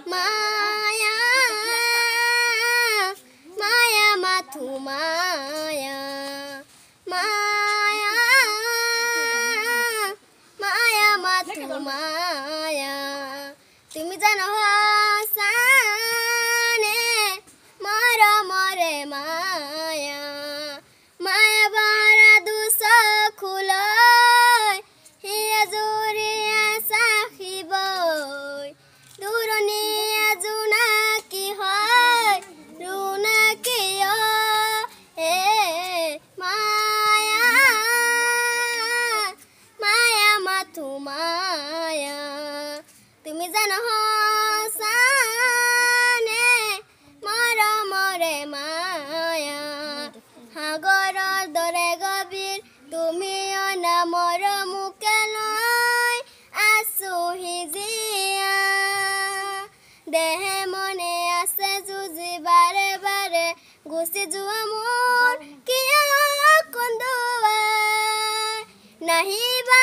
माया माया माथु माया माया माया माथु माया तुमी जानो साने मर मरे माया माया बारा दुस खुलय हिया जुरिया साखिबय दुरनिया जुनाकी হয় रुनाकी ए माया माया माथु माया तुमी जानो साने मर मरे माया সাগৰৰ দৰে গভীৰ তুমি অনামৰ মুকে লৈ আছোহি জিয়া দেহে মনে আছে যুঁজি বাৰে বাৰে গুচি যোৱা মোৰ কিয় কন্দুৱাই নাহিবা